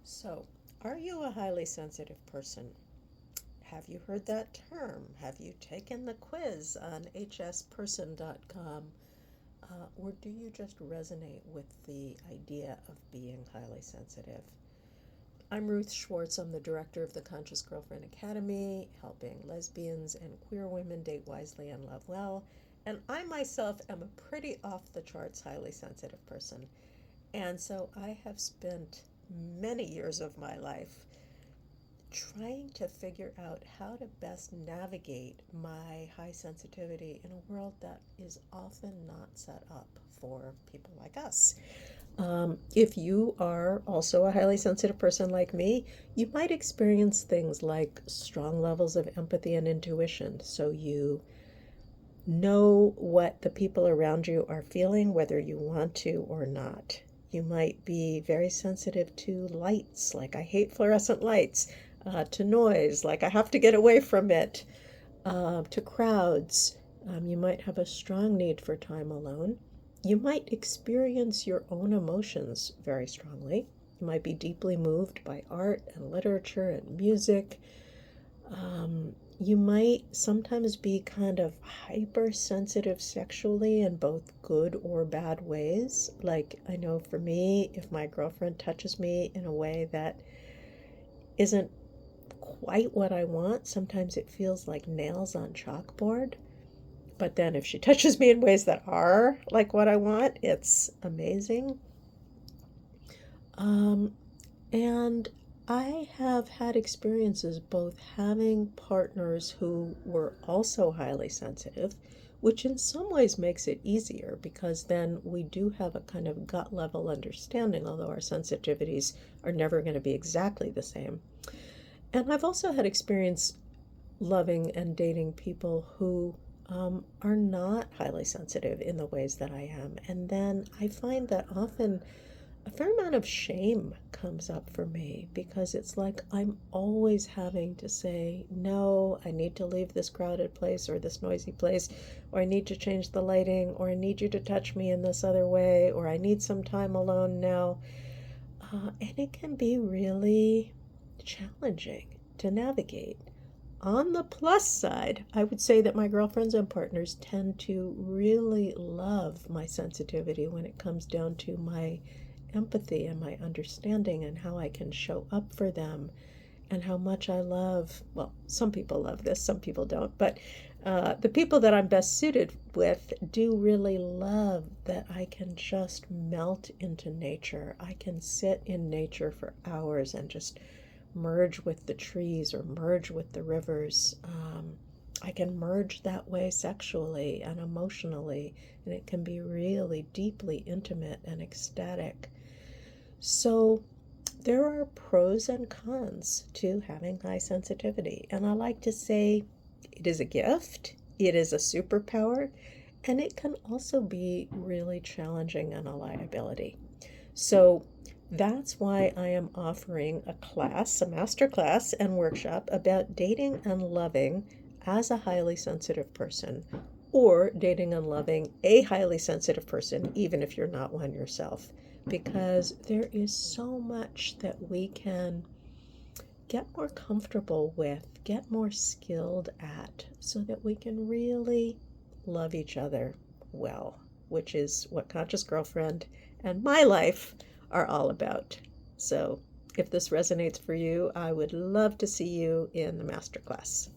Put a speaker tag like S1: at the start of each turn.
S1: So, are you a highly sensitive person? Have you heard that term? Have you taken the quiz on hsperson.com? Or do you just resonate with the idea of being highly sensitive? I'm Ruth Schwartz. I'm the director of the Conscious Girlfriend Academy, helping lesbians and queer women date wisely and love well. And I myself am a pretty off the charts highly sensitive person. And so I have spent many years of my life trying to figure out how to best navigate my high sensitivity in a world that is often not set up for people like us. If you are also a highly sensitive person like me, you might experience things like strong levels of empathy and intuition. So you know what the people around you are feeling, whether you want to or not. You might be very sensitive to lights, like I hate fluorescent lights, to noise, like I have to get away from it, to crowds. You might have a strong need for time alone. You might experience your own emotions very strongly. You might be deeply moved by art and literature and music. You might sometimes be kind of hypersensitive sexually in both good or bad ways. Like, I know for me, if my girlfriend touches me in a way that isn't quite what I want, sometimes it feels like nails on chalkboard. But then if she touches me in ways that are like what I want, it's amazing. And I have had experiences both having partners who were also highly sensitive, which in some ways makes it easier because then we do have a kind of gut level understanding, although our sensitivities are never going to be exactly the same. And I've also had experience loving and dating people who are not highly sensitive in the ways that I am. And then I find that often a fair amount of shame comes up for me because it's like I'm always having to say, no, I need to leave this crowded place or this noisy place, or I need to change the lighting, or I need you to touch me in this other way, or I need some time alone now. And it can be really challenging to navigate. On the plus side, I would say that my girlfriends and partners tend to really love my sensitivity when it comes down to my empathy and my understanding and how I can show up for them and how much I love. Well, some people love this, some people don't, but the people that I'm best suited with do really love that I can just melt into nature. I can sit in nature for hours and just merge with the trees or merge with the rivers. I can merge that way sexually and emotionally, and it can be really deeply intimate and ecstatic. So there are pros and cons to having high sensitivity, and I like to say it is a gift, it is a superpower, and it can also be really challenging and a liability. So that's why I am offering a class, a master class and workshop about dating and loving as a highly sensitive person, or dating and loving a highly sensitive person, even if you're not one yourself, because there is so much that we can get more comfortable with, get more skilled at, so that we can really love each other well, which is what Conscious Girlfriend and my life are all about. So if this resonates for you, I would love to see you in the masterclass.